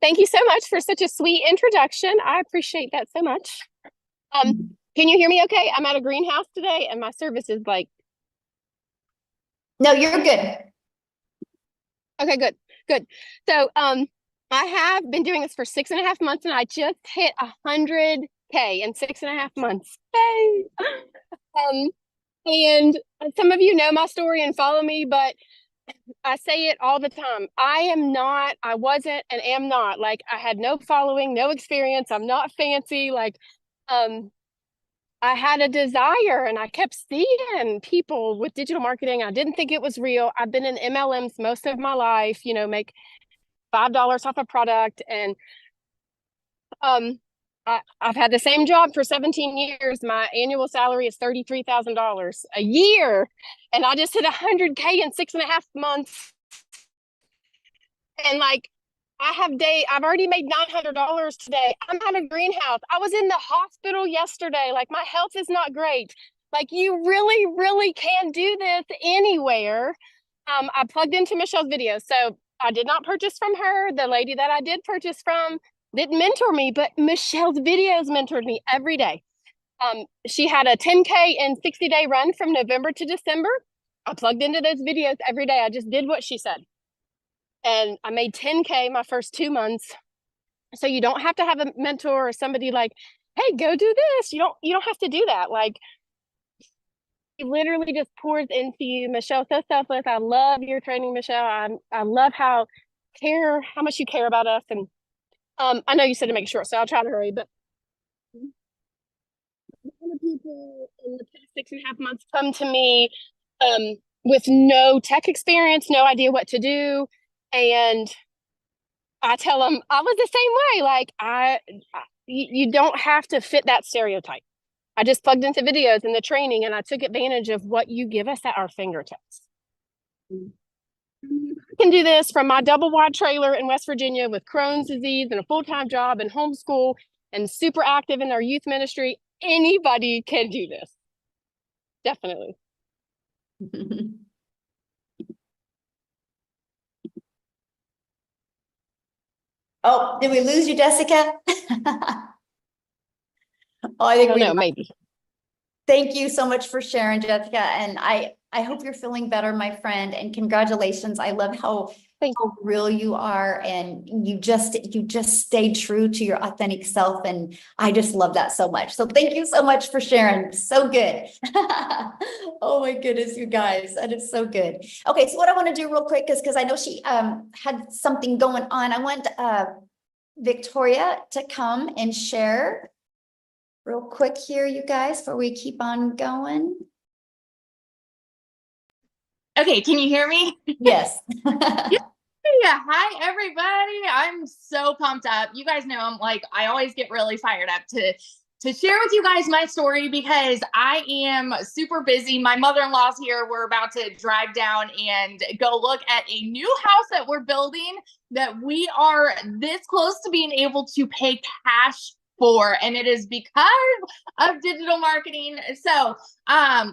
Thank you so much for such a sweet introduction. I appreciate that so much. Can you hear me okay? I'm at a greenhouse today and my service is like, No, you're good. okay, good, good. So, I have been doing this for 6.5 months and I just hit 100K in 6.5 months. Hey. Um, and some of you know my story and follow me, but I say it all the time. I wasn't, and am not. Like, I had no following, no experience. I'm not fancy. Like, um, I had a desire and I kept seeing people with digital marketing. I didn't think it was real. I've been in MLMs most of my life, make $5 off a product. And I've had the same job for 17 years. My annual salary is $33,000 a year. And I just hit 100K in 6.5 months. And like, I've already made $900 today. I'm at a greenhouse. I was in the hospital yesterday. Like, my health is not great. Like, you really, really can do this anywhere. I plugged into Michelle's video. So I did not purchase from her. The lady that I did purchase from didn't mentor me, but Michelle's videos mentored me every day. She had a 10K and 60-day run from November to December. I plugged into those videos every day. I just did what she said. And I made 10K my first 2 months. So you don't have to have a mentor or somebody like, hey, go do this. You don't have to do that. Like, it literally just pours into you. Michelle, so selfless. I love your training, Michelle. I love how much you care about us. And I know you said to make it short, so I'll try to hurry, but a lot of people in the past 6.5 months come to me with no tech experience, no idea what to do. And I tell them I was the same way. Like, you don't have to fit that stereotype. I just plugged into videos and the training and I took advantage of what you give us at our fingertips. I can do this from my double wide trailer in West Virginia with Crohn's disease and a full-time job and homeschool and super active in our youth ministry. Anybody can do this. Definitely. Oh, did we lose you, Jessica? Oh, I think I don't know, maybe. Thank you so much for sharing, Jessica. And I hope you're feeling better, my friend. And congratulations. I love how real you are, and you just stay true to your authentic self. And I just love that so much. So thank you so much for sharing. So good. Oh my goodness, you guys, that is so good. Okay, so what I want to do real quick is, because I know she had something going on. I want Victoria to come and share real quick here, you guys, before we keep on going. Okay, can you hear me? Yes. Yeah, hi everybody. I'm so pumped up. You guys know I always get really fired up to share with you guys my story, because I am super busy. My mother-in-law's here. We're about to drive down and go look at a new house that we're building that we are this close to being able to pay cash for, and it is because of digital marketing. So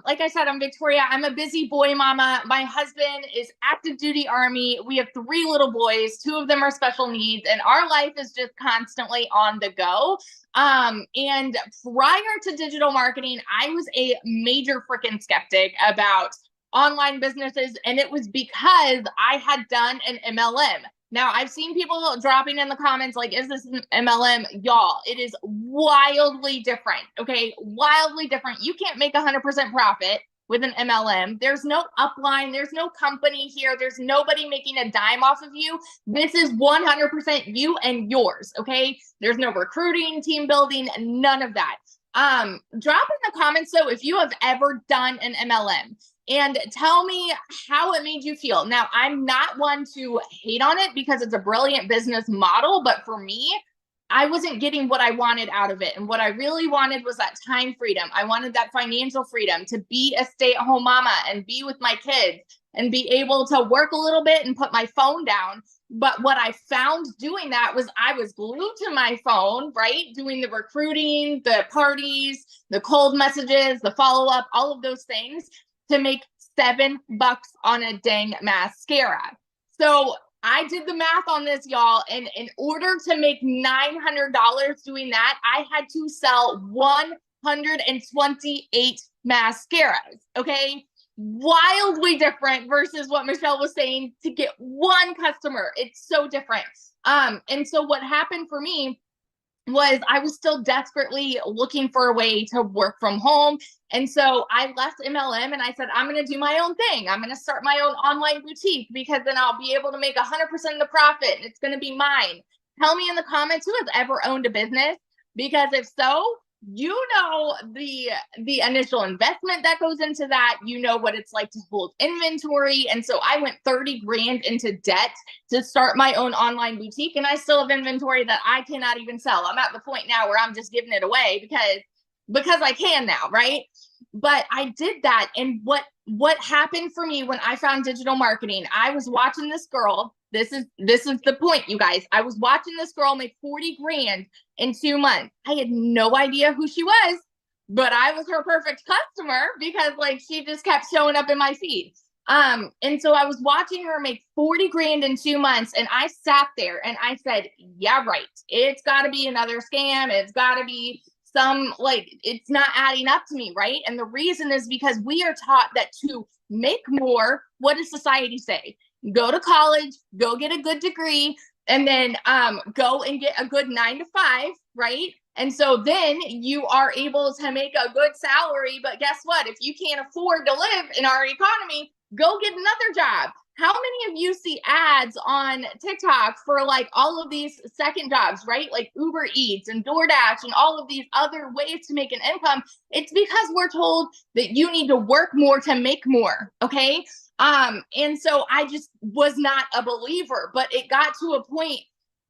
like I said, I'm Victoria. I'm a busy boy mama. My husband is active duty Army. We have 3 little boys. 2 of them are special needs, and our life is just constantly on the go. And prior to digital marketing, I was a major freaking skeptic about online businesses, and it was because I had done an MLM. Now, I've seen people dropping in the comments like, is this an MLM? Y'all, it is wildly different, okay? Wildly different. You can't make 100% profit with an MLM. There's no upline. There's no company here. There's nobody making a dime off of you. This is 100% you and yours, okay? There's no recruiting, team building, none of that. Drop in the comments, though, if you have ever done an MLM. And tell me how it made you feel. Now, I'm not one to hate on it because it's a brilliant business model, but for me, I wasn't getting what I wanted out of it. And what I really wanted was that time freedom. I wanted that financial freedom to be a stay-at-home mama and be with my kids and be able to work a little bit and put my phone down. But what I found doing that was I was glued to my phone, right? Doing the recruiting, the parties, the cold messages, the follow-up, all of those things, to make $7 on a dang mascara. So I did the math on this, y'all, and in order to make $900 doing that, I had to sell 128 mascaras, okay? Wildly different versus what Michelle was saying to get one customer. It's so different. And so what happened for me was I was still desperately looking for a way to work from home. And so I left MLM and I said, I'm going to do my own thing. I'm going to start my own online boutique because then I'll be able to make 100% of the profit and it's going to be mine. Tell me in the comments who has ever owned a business, because if so, you know the initial investment that goes into that, you know what it's like to hold inventory. And so I went 30 grand into debt to start my own online boutique, and I still have inventory that I cannot even sell. I'm at the point now where I'm just giving it away because I can now, right? But I did that, and what happened for me when I found digital marketing, I was watching this girl. This is the point, you guys. I was watching this girl make 40 grand in 2 months. I had no idea who she was, but I was her perfect customer because like she just kept showing up in my feed. And so I was watching her make 40 grand in 2 months, and I sat there and I said, yeah, right. It's got to be another scam. It's got to be some, like, it's not adding up to me, right? And the reason is because we are taught that to make more, what does society say? Go to college, go get a good degree, and then go and get a good 9 to 5, right? And so then you are able to make a good salary. But guess what? If you can't afford to live in our economy, go get another job. How many of you see ads on TikTok for like all of these second jobs, right? Like Uber Eats and DoorDash and all of these other ways to make an income. It's because we're told that you need to work more to make more, okay? And so I just was not a believer, but it got to a point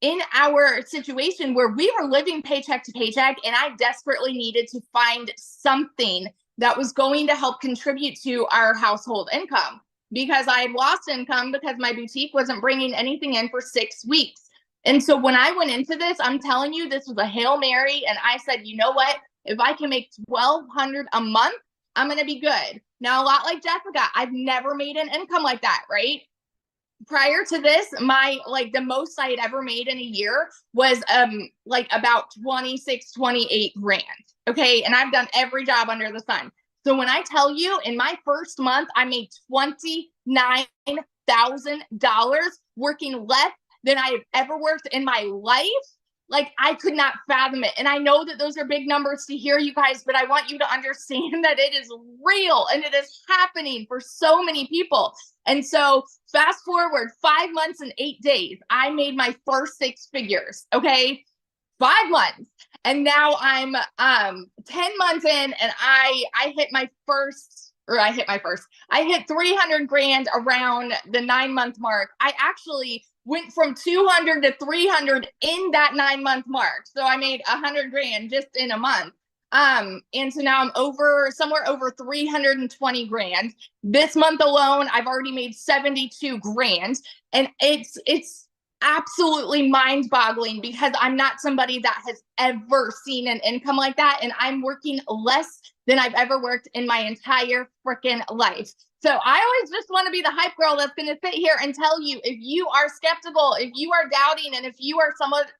in our situation where we were living paycheck to paycheck, and I desperately needed to find something that was going to help contribute to our household income, because I had lost income because my boutique wasn't bringing anything in for 6 weeks. And so when I went into this, I'm telling you, this was a Hail Mary. And I said, you know what? If I can make $1,200 a month, I'm going to be good. Now, a lot like Jessica, I've never made an income like that, right? Prior to this, the most I had ever made in a year was like about 26, 28 grand. Okay. And I've done every job under the sun. So when I tell you in my first month, I made $29,000 working less than I have ever worked in my life. Like, I could not fathom it. And I know that those are big numbers to hear, you guys, but I want you to understand that it is real and it is happening for so many people. And so fast forward 5 months and 8 days, I made my first 6 figures. Okay. 5 months. And now I'm 10 months in, and I hit 300 grand around the 9-month mark. I actually went from 200 to 300 in that 9-month mark. So I made 100 grand just in a month. And so now I'm somewhere over 320 grand. This month alone, I've already made 72 grand. And it's absolutely mind-boggling because I'm not somebody that has ever seen an income like that. And I'm working less than I've ever worked in my entire freaking life. So I always just want to be the hype girl that's going to sit here and tell you, if you are skeptical, if you are doubting, and if you are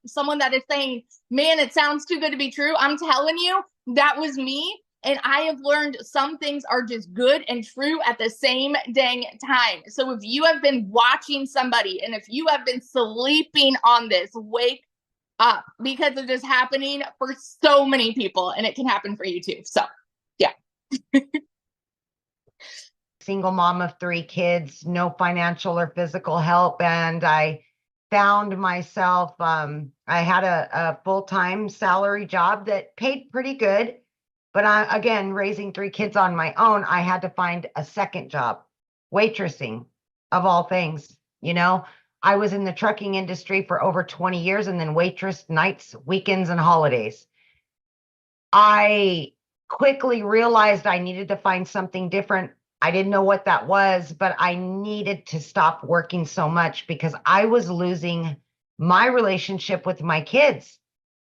someone that is saying, man, it sounds too good to be true, I'm telling you, that was me. And I have learned some things are just good and true at the same dang time. So if you have been watching somebody, and if you have been sleeping on this, wake up, because it is happening for so many people, and it can happen for you too. So yeah. Single mom of 3 kids, no financial or physical help. And I found myself, I had a full-time salary job that paid pretty good. But again, raising 3 kids on my own, I had to find a second job, waitressing of all things. You know, I was in the trucking industry for over 20 years and then waitress nights, weekends, and holidays. I quickly realized I needed to find something different. I didn't know what that was, but I needed to stop working so much because I was losing my relationship with my kids.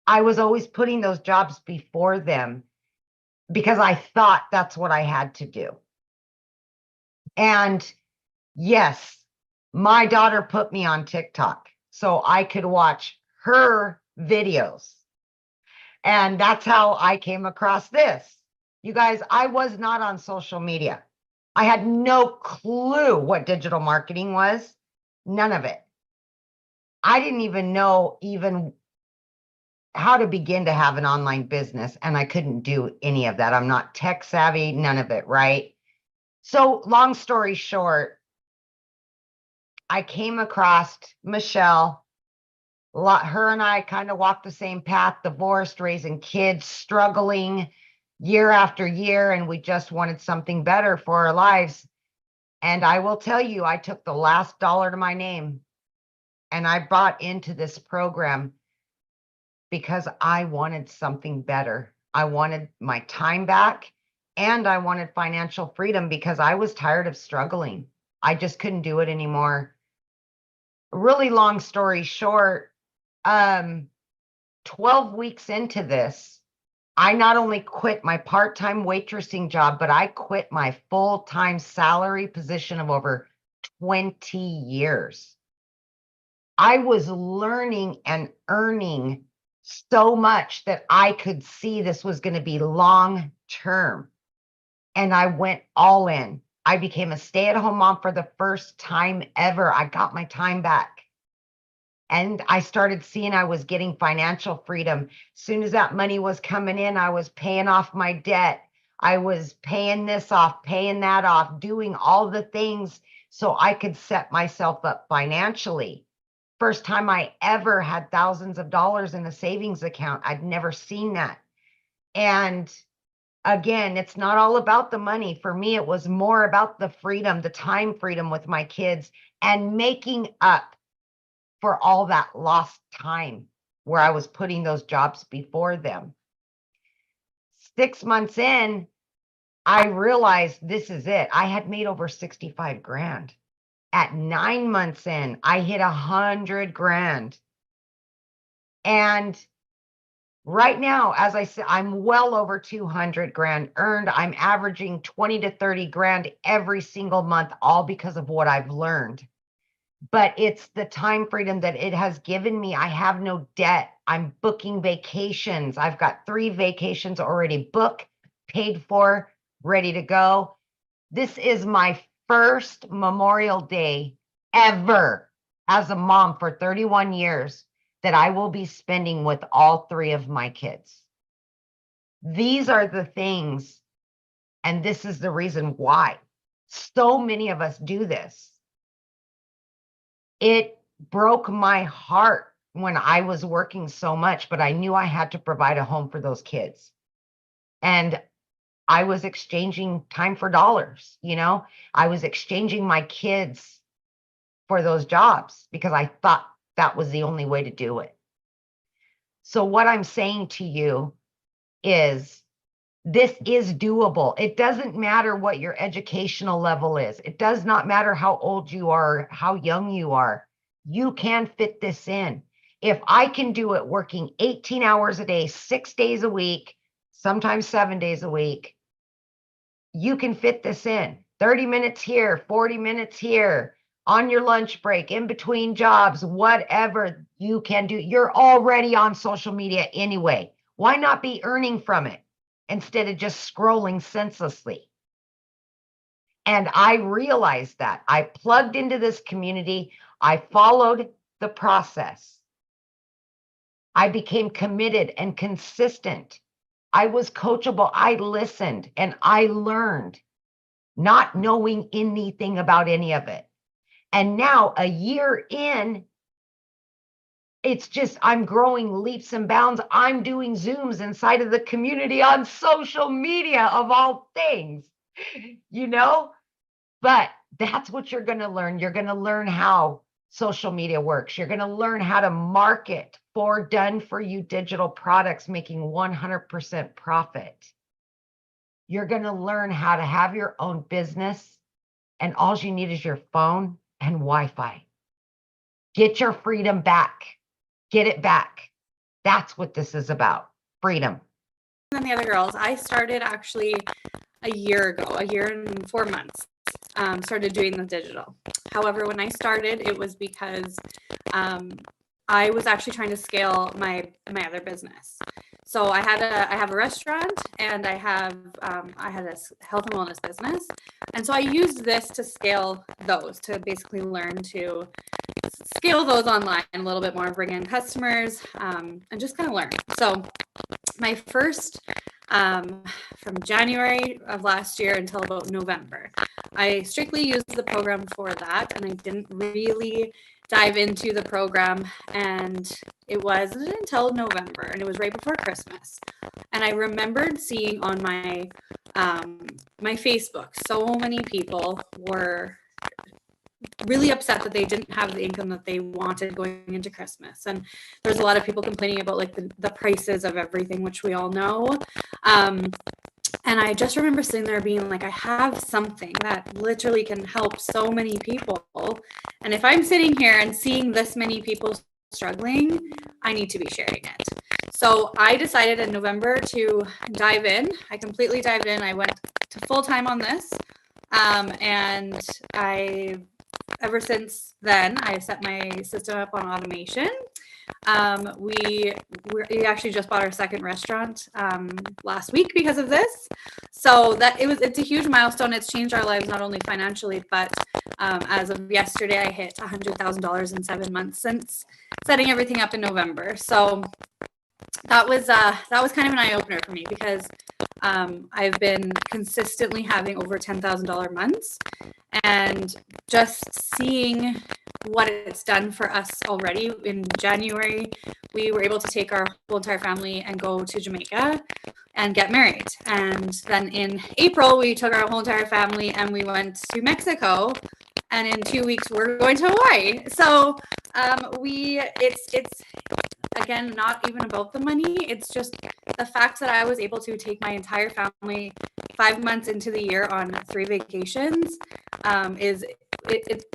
I was always putting those jobs before them because I thought that's what I had to do. And yes, My daughter put me on TikTok so I could watch her videos. And that's how I came across this. You guys, I was not on social media. I had no clue what digital marketing was. None of it. I didn't even know how to begin to have an online business, and I couldn't do any of that. I'm not tech savvy, none of it, right? So long story short, I came across Michelle. Her and I kind of walked the same path, divorced, raising kids, struggling year after year, and we just wanted something better for our lives. And I will tell you, I took the last dollar to my name and I bought into this program because I wanted something better. I wanted my time back and I wanted financial freedom because I was tired of struggling. I just couldn't do it anymore. Really long story short, 12 weeks into this, I not only quit my part-time waitressing job, but I quit my full-time salary position of over 20 years. I was learning and earning so much that I could see this was going to be long-term. And I went all in. I became a stay-at-home mom for the first time ever. I got my time back. And I started seeing I was getting financial freedom. As soon as that money was coming in, I was paying off my debt. I was paying this off, paying that off, doing all the things so I could set myself up financially. First time I ever had thousands of dollars in a savings account. I'd never seen that. And again, it's not all about the money. For me, it was more about the freedom, the time freedom with my kids and making up for all that lost time where I was putting those jobs before them. 6 months in, I realized this is it. I had made over 65 grand. At 9 months in, I hit 100 grand. And right now, as I said, I'm well over 200 grand earned. I'm averaging 20 to 30 grand every single month, all because of what I've learned. But it's the time freedom that it has given me. I have no debt. I'm booking vacations. I've got 3 vacations already booked, paid for, ready to go. This is my first Memorial Day ever as a mom for 31 years that I will be spending with all 3 of my kids. These are the things, and this is the reason why so many of us do this. It broke my heart when I was working so much, but I knew I had to provide a home for those kids. And I was exchanging time for dollars, I was exchanging my kids for those jobs because I thought that was the only way to do it. So what I'm saying to you is this is doable. It doesn't matter what your educational level is. It does not matter how old you are, how young you are. You can fit this in. If I can do it working 18 hours a day, 6 days a week, sometimes 7 days a week, you can fit this in. 30 minutes here, 40 minutes here, on your lunch break, in between jobs, whatever you can do. You're already on social media anyway. Why not be earning from it instead of just scrolling senselessly? And I realized that. I plugged into this community. I followed the process. I became committed and consistent. I was coachable. I listened and I learned, not knowing anything about any of it. And now a year in, it's just, I'm growing leaps and bounds. I'm doing Zooms inside of the community on social media of all things, but that's what you're going to learn. You're going to learn how social media works. You're going to learn how to market for done for you digital products, making 100% profit. You're going to learn how to have your own business, and all you need is your phone and Wi-Fi. Get your freedom back. Get it back. That's what this is about. Freedom. And then the other girls, I started actually a year ago, a year and 4 months. started doing the digital. However, when I started, it was because I was actually trying to scale my other business. So I have a restaurant, and I had a health and wellness business. And so I used this to scale those, to basically learn to scale those online a little bit more, bring in customers, and just kind of learn. So my first, from January of last year until about November, I strictly used the program for that, and I didn't really dive into the program, and it wasn't until November, and it was right before Christmas. And I remembered seeing on my my Facebook, so many people were really upset that they didn't have the income that they wanted going into Christmas. And there's a lot of people complaining about like the prices of everything, which we all know. And I just remember sitting there being like, I have something that literally can help so many people. And if I'm sitting here and seeing this many people struggling, I need to be sharing it. So I decided in November to dive in. I completely dived in. I went to full time on this. And ever since then, I set my system up on automation. We actually just bought our second restaurant last week because of this. So it's a huge milestone. It's changed our lives, not only financially, but as of yesterday, I hit $100,000 in 7 months since setting everything up in November. So that was kind of an eye opener for me, because I've been consistently having over $10,000 months, and just seeing what it's done for us already. In January, we were able to take our whole entire family and go to Jamaica and get married. And then in April, we took our whole entire family and we went to Mexico. And in 2 weeks, we're going to Hawaii. So it's again, not even about the money. It's just the fact that I was able to take my entire family 5 months into the year on 3 vacations.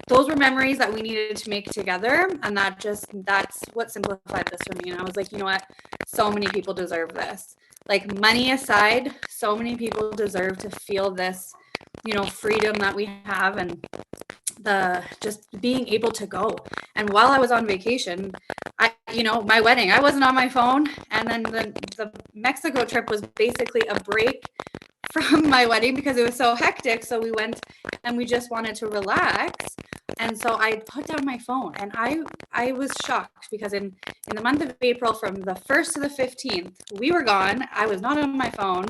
Those were memories that we needed to make together. And that's what simplified this for me. And I was like, you know what? So many people deserve this. Like, money aside, so many people deserve to feel this, freedom that we have, and the just being able to go. And while I was on vacation, my wedding, I wasn't on my phone. And then the Mexico trip was basically a break from my wedding because it was so hectic. So we went and we just wanted to relax. And so I put down my phone, and I was shocked because in the month of April, from the 1st to the 15th, we were gone. I was not on my phone.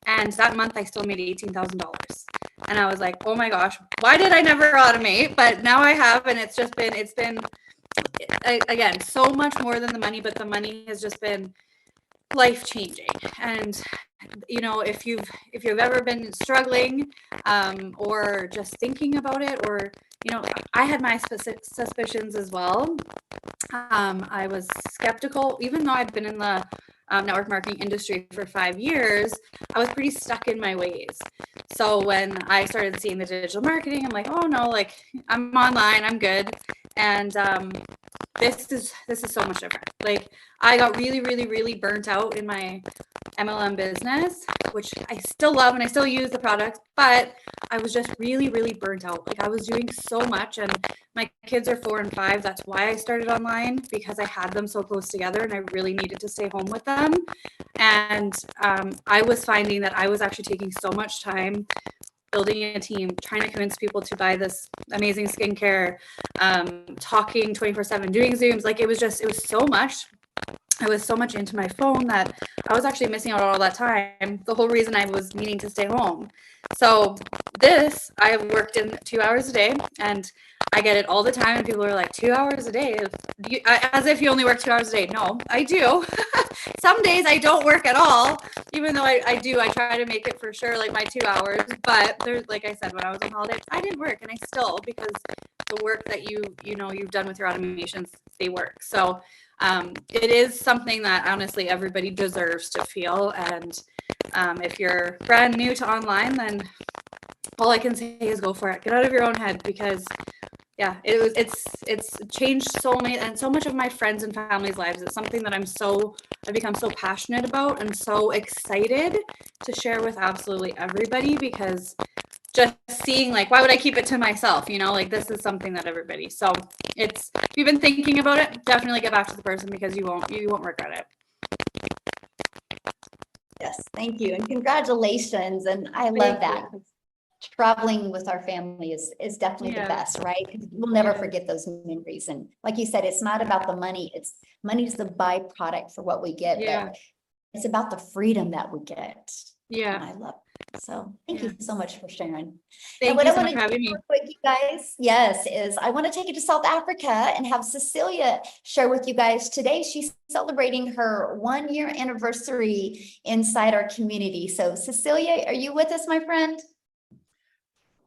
And that month I still made $18,000. And I was like, oh my gosh, why did I never automate? But now I have, and it's been again, so much more than the money, but the money has just been life-changing. And if you've ever been struggling or just thinking about it, or I had my suspicions as well. I was skeptical, even though I've been in the network marketing industry for 5 years. I was pretty stuck in my ways. So when I started seeing the digital marketing, I'm like, oh no, like, I'm online, I'm good. And this is so much different. Like, I got really, really, really burnt out in my MLM business, which I still love and I still use the product, but I was just really, really burnt out. Like, I was doing so much, and my kids are 4 and 5. That's why I started online, because I had them so close together and I really needed to stay home with them. And I was finding that I was actually taking so much time building a team, trying to convince people to buy this amazing skincare, talking 24/7, doing Zooms. Like, it was so much. I was so much into my phone that I was actually missing out on all that time. The whole reason I was needing to stay home. So I worked in 2 hours a day, and I get it all the time. And people are like, 2 hours a day? As if you only work 2 hours a day. No, I do. Some days I don't work at all, even though I do. I try to make it for sure, like, my 2 hours. But there's, like I said, when I was on holiday, I didn't work, and I still, because the work that you've done with your automations, they work. So it is something that honestly everybody deserves to feel. And if you're brand new to online, then all I can say is go for it. Get out of your own head, because it's changed so much of my friends and family's lives. It's something that I've become so passionate about and so excited to share with absolutely everybody, because just seeing like, why would I keep it to myself? You know, like this is something that everybody, so it's, if you've been thinking about it, definitely get back to the person because you won't regret it. Yes, thank you. And congratulations. And I love that. Traveling with our family is definitely the best, right? We'll never forget those memories. And like you said, it's not about the money. Money's the byproduct for what we get, but it's about the freedom that we get. And I love it. So thank you so much for sharing. Thank you so much for having me. With you guys, is I want to take you to South Africa and have Cecilia share with you guys today. She's celebrating her 1-year anniversary inside our community. So Cecilia, are you with us, my friend?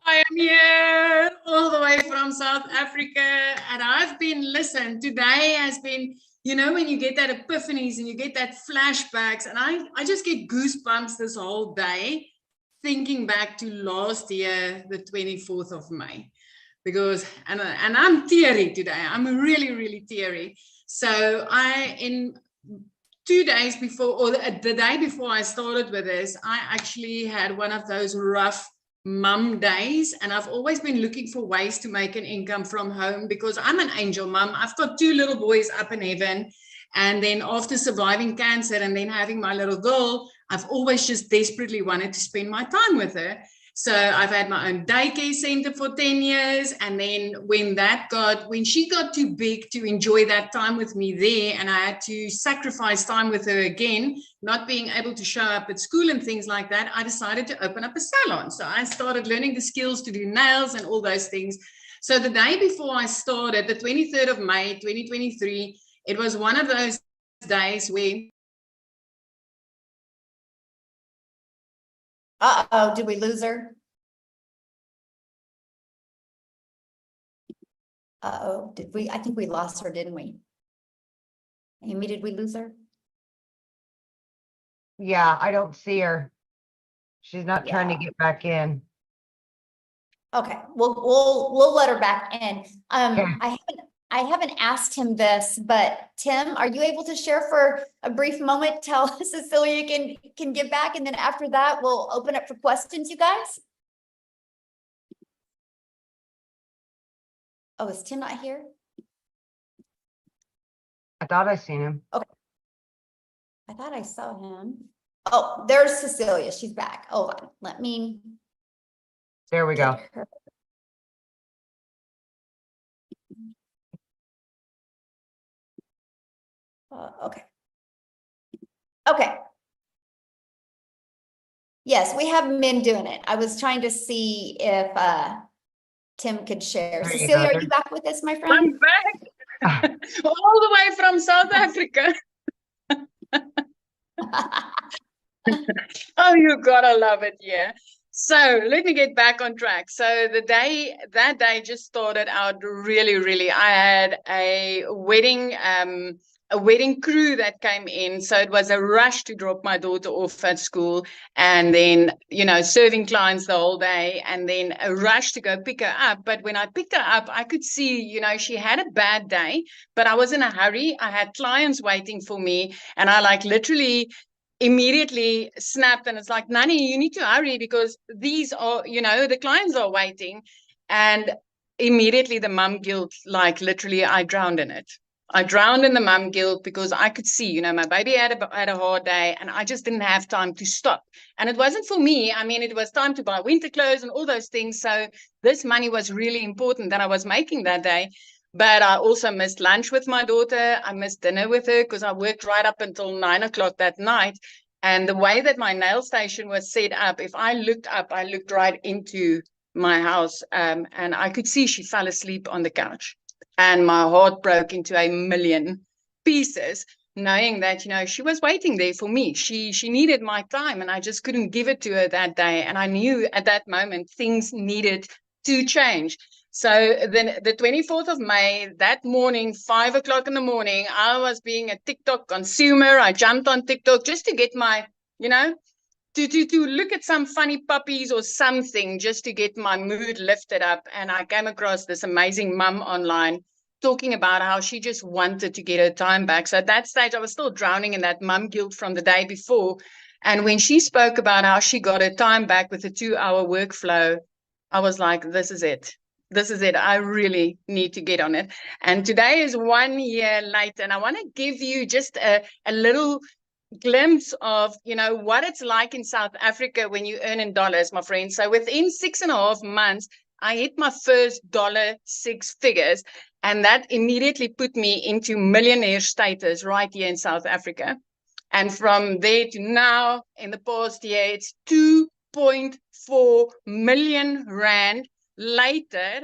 I am here all the way from South Africa, and I've been, listen, today has been, you know, when you get that epiphanies and you get that flashbacks, and I just get goosebumps this whole day thinking back to last year, the 24th of May, because, and I'm teary today. I'm really, really teary. So in 2 days before, or the day before I started with this, I actually had one of those rough mum days, and I've always been looking for ways to make an income from home because I'm an angel mum. I've got 2 little boys up in heaven, and then after surviving cancer and then having my little girl, I've always just desperately wanted to spend my time with her. So I've had my own daycare center for 10 years. And then when she got too big to enjoy that time with me there, and I had to sacrifice time with her again, not being able to show up at school and things like that, I decided to open up a salon. So I started learning the skills to do nails and all those things. So the day before I started, the 23rd of May, 2023, it was one of those days where Uh-oh, did we lose her? Uh-oh, I think we lost her, didn't we? Amy, did we lose her? Yeah, I don't see her. She's not trying to get back in. Okay, we'll let her back in. Okay. I haven't asked him this, but Tim, are you able to share for a brief moment till Cecilia can get back, and then after that we'll open up for questions, you guys? Oh, is Tim not here? I thought I seen him. Okay. I thought I saw him. Oh, there's Cecilia. She's back. Hold on. Let me. There we go. Okay. Okay. Yes, we have men doing it. I was trying to see if Tim could share. Cecilia, are you back with us, my friend? I'm back all the way from South Africa. Oh, you gotta love it, yeah. So let me get back on track. So that day just started out really, really. I had a wedding crew that came in. So it was a rush to drop my daughter off at school, and then, you know, serving clients the whole day, and then a rush to go pick her up. But when I picked her up, I could see, you know, she had a bad day, but I was in a hurry. I had clients waiting for me, and I like literally immediately snapped, and it's like, Nani, you need to hurry because these are, you know, the clients are waiting. And immediately the mum guilt, like literally I drowned in it. I drowned in the mum guilt because I could see, you know, my baby had a hard day, and I just didn't have time to stop. And it wasn't for me. I mean, it was time to buy winter clothes and all those things. So this money was really important that I was making that day. But I also missed lunch with my daughter. I missed dinner with her because I worked right up until 9 o'clock that night. And the way that my nail station was set up, if I looked up, I looked right into my house, and I could see she fell asleep on the couch. And my heart broke into a million pieces, knowing that, you know, she was waiting there for me. She needed my time, and I just couldn't give it to her that day. And I knew at that moment things needed to change. So then the 24th of May, that morning, 5 o'clock in the morning, I was being a TikTok consumer. I jumped on TikTok just to get my, you know, to look at some funny puppies or something, just to get my mood lifted up. And I came across this amazing mum online talking about how she just wanted to get her time back. So at that stage, I was still drowning in that mum guilt from the day before. And when she spoke about how she got her time back with a 2-hour workflow, I was like, this is it. This is it. I really need to get on it. And today is 1 year later. And I want to give you just a little glimpse of, you know, what it's like in South Africa when you earn in dollars, my friend. So within 6.5 months, I hit my first $6 figures. And that immediately put me into millionaire status right here in South Africa. And from there to now, in the past year, it's 2.4 million rand later.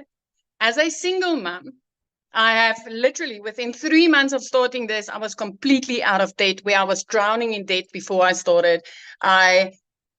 As a single mom, I have literally, within 3 months of starting this, I was completely out of debt, where I was drowning in debt before I started.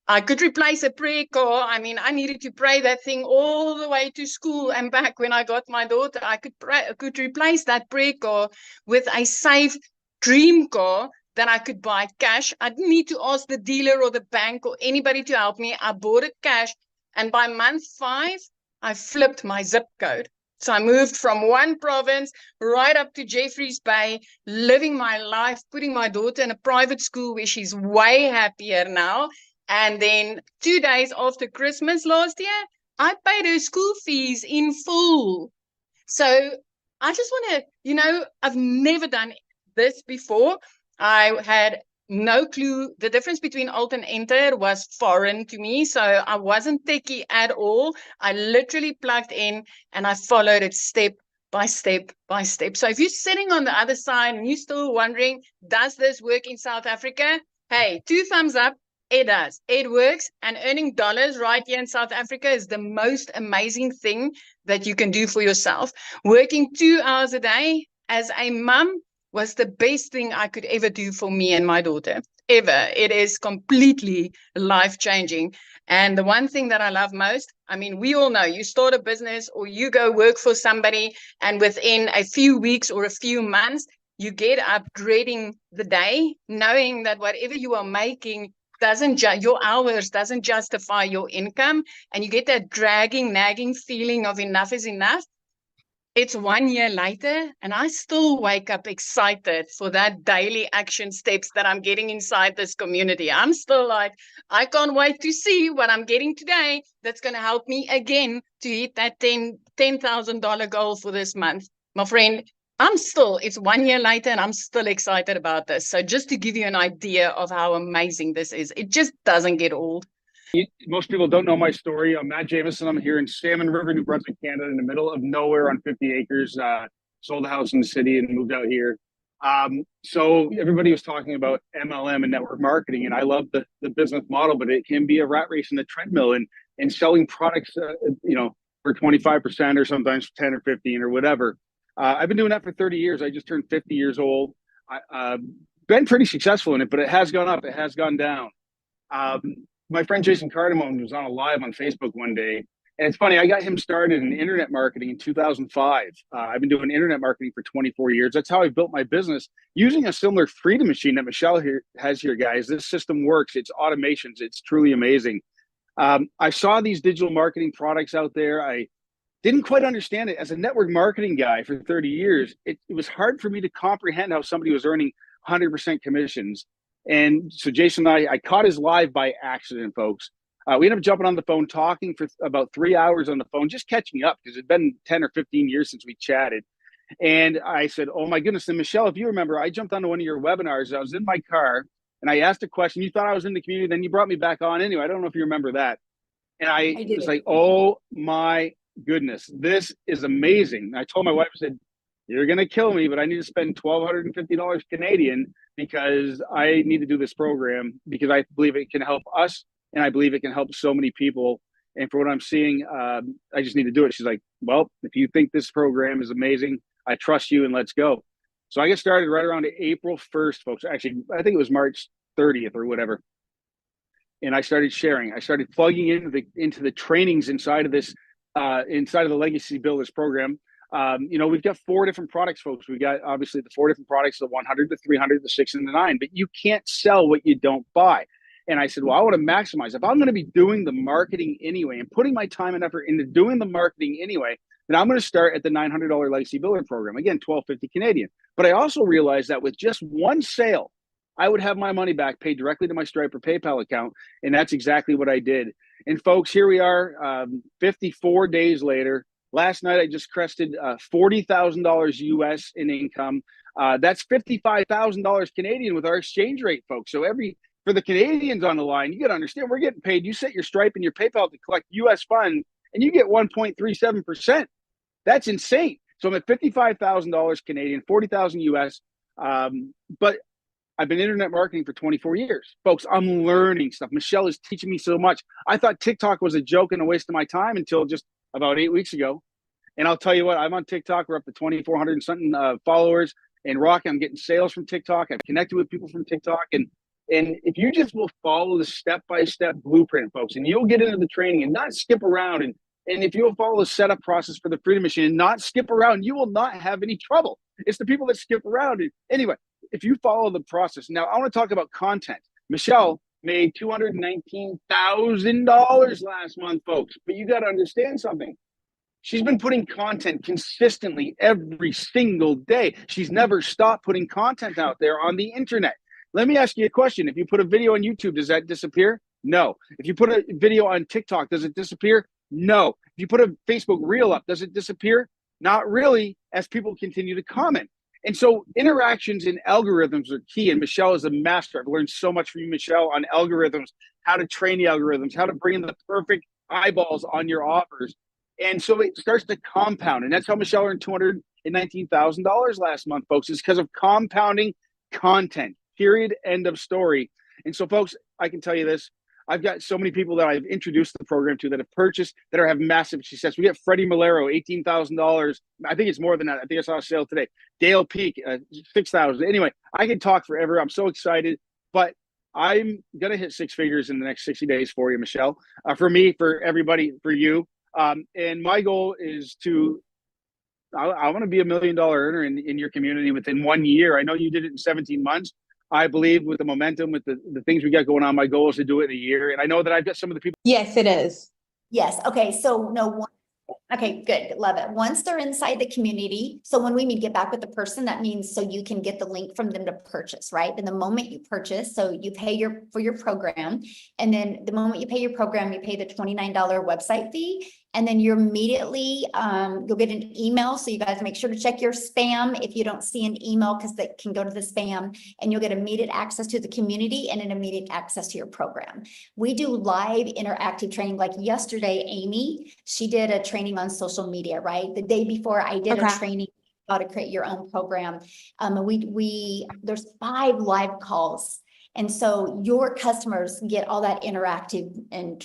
I could replace a prayer car. I mean, I needed to pray that thing all the way to school and back when I got my daughter. I could replace that prayer car with a safe dream car that I could buy cash. I didn't need to ask the dealer or the bank or anybody to help me. I bought it cash. And by month 5, I flipped my zip code. So I moved from one province right up to Jeffreys Bay, living my life, putting my daughter in a private school where she's way happier now. And then 2 days after Christmas last year, I paid her school fees in full. So I just want to, you know, I've never done this before. I had no clue. The difference between alt and enter was foreign to me. So I wasn't techie at all. I literally plugged in and I followed it step by step by step. So if you're sitting on the other side and you're still wondering, does this work in South Africa? Hey, 2 thumbs up. It does. It works. And earning dollars right here in South Africa is the most amazing thing that you can do for yourself. Working 2 hours a day as a mom was the best thing I could ever do for me and my daughter, ever. It is completely life-changing. And the one thing that I love most, I mean, we all know you start a business or you go work for somebody, and within a few weeks or a few months, you get up dreading the day, knowing that whatever you are making your hours doesn't justify your income, and you get that dragging, nagging feeling of enough is enough. It's 1 year later, and I still wake up excited for that daily action steps that I'm getting inside this community. I'm still like, I can't wait to see what I'm getting today that's going to help me again to hit that $10,000 goal for this month. My friend, it's 1 year later, and I'm still excited about this. So just to give you an idea of how amazing this is, it just doesn't get old. Most people don't know my story. I'm Matt Jameson. I'm here in Salmon River, New Brunswick, Canada, in the middle of nowhere on 50 acres. Sold a house in the city and moved out here. So everybody was talking about MLM and network marketing, and I love the business model, but it can be a rat race in the treadmill and selling products, for 25% or sometimes 10 or 15 or whatever. I've been doing that for 30 years. I just turned 50 years old. I've been pretty successful in it, but it has gone up. It has gone down. My friend Jason Cardamone was on a live on Facebook one day. And it's funny, I got him started in internet marketing in 2005. I've been doing internet marketing for 24 years. That's how I built my business using a similar freedom machine that Michelle has here, guys. This system works. It's automations. It's truly amazing. I saw these digital marketing products out there. I didn't quite understand it. As a network marketing guy for 30 years, it was hard for me to comprehend how somebody was earning 100% commissions. And so Jason and I caught his live by accident, folks. We ended up jumping on the phone, talking for about 3 hours on the phone, just catching up because it'd been 10 or 15 years since we chatted. And I said, oh my goodness. And Michelle, if you remember, I jumped onto one of your webinars. I was in my car and I asked a question. You thought I was in the community. Then you brought me back on anyway. I don't know if you remember that. And I was like, oh my goodness, this is amazing. I told my wife, I said, you're going to kill me, but I need to spend $1,250 Canadian because I need to do this program because I believe it can help us and I believe it can help so many people. And for what I'm seeing, I just need to do it. She's like, well, if you think this program is amazing, I trust you and let's go. So I get started right around April 1st, folks. Actually, I think it was March 30th or whatever. And I started sharing. I started plugging into the trainings inside of this, inside of the Legacy Builders program. We've got 4 different products, folks. We got obviously the 4 different products, the 100, the 300, the 6, and the 9, but you can't sell what you don't buy. And I said, well, I want to maximize. If I'm going to be doing the marketing anyway and putting my time and effort into doing the marketing anyway, then I'm going to start at the $900 Legacy Builder program. Again, $1,250 Canadian. But I also realized that with just one sale, I would have my money back paid directly to my Stripe or PayPal account. And that's exactly what I did. And folks, here we are, 54 days later. Last night, I just crested $40,000 US in income. That's $55,000 Canadian with our exchange rate, folks. So for the Canadians on the line, you got to understand, we're getting paid. You set your Stripe and your PayPal to collect US funds, and you get 1.37%. That's insane. So I'm at $55,000 Canadian, 40,000 US. But I've been internet marketing for 24 years. Folks, I'm learning stuff. Michelle is teaching me so much. I thought TikTok was a joke and a waste of my time until just about 8 weeks ago. And I'll tell you what, I'm on TikTok. We're up to 2,400 and something followers. And Rocky, I'm getting sales from TikTok. I've connected with people from TikTok. And if you just will follow the step-by-step blueprint, folks, and you'll get into the training and not skip around. And if you'll follow the setup process for the Freedom Machine and not skip around, you will not have any trouble. It's the people that skip around. Anyway, if you follow the process. Now, I want to talk about content. Michelle made $219,000 last month, folks. But you got to understand something. She's been putting content consistently every single day. She's never stopped putting content out there on the internet. Let me ask you a question. If you put a video on YouTube, does that disappear? No. If you put a video on TikTok, does it disappear? No. If you put a Facebook reel up, does it disappear? Not really, as people continue to comment. And so interactions and algorithms are key. And Michelle is a master. I've learned so much from you, Michelle, on algorithms, how to train the algorithms, how to bring in the perfect eyeballs on your offers. And so it starts to compound. And that's how Michelle earned $219,000 last month, folks. It's because of compounding content, period, end of story. And so, folks, I can tell you this. I've got so many people that I've introduced the program to that have purchased, that are having massive success. We got Freddie Malero, $18,000. I think it's more than that. I think I saw a sale today. Dale Peak, $6,000. Anyway, I can talk forever. I'm so excited, but I'm going to hit six figures in the next 60 days for you, Michelle, for me, for everybody, for you. And my goal is I want to be $1 million earner in your community within 1 year. I know you did it in 17 months. I believe with the momentum, with the things we got going on, my goal is to do it in a year. And I know that I've got some of the people. Yes, it is. Yes. Okay. So no. Okay, good. Love it. Once they're inside the community, so when we mean get back with the person, that means so you can get the link from them to purchase, right? And the moment you purchase, so you pay for your program, and then the moment you pay your program, you pay the $29 website fee, and then you're immediately, you'll get an email. So you guys make sure to check your spam if you don't see an email, because that can go to the spam, and you'll get immediate access to the community and an immediate access to your program. We do live interactive training. Like yesterday, Amy, she did a training on social media, right? The day before I did a training how to create your own program. There's 5 live calls. And so your customers get all that interactive and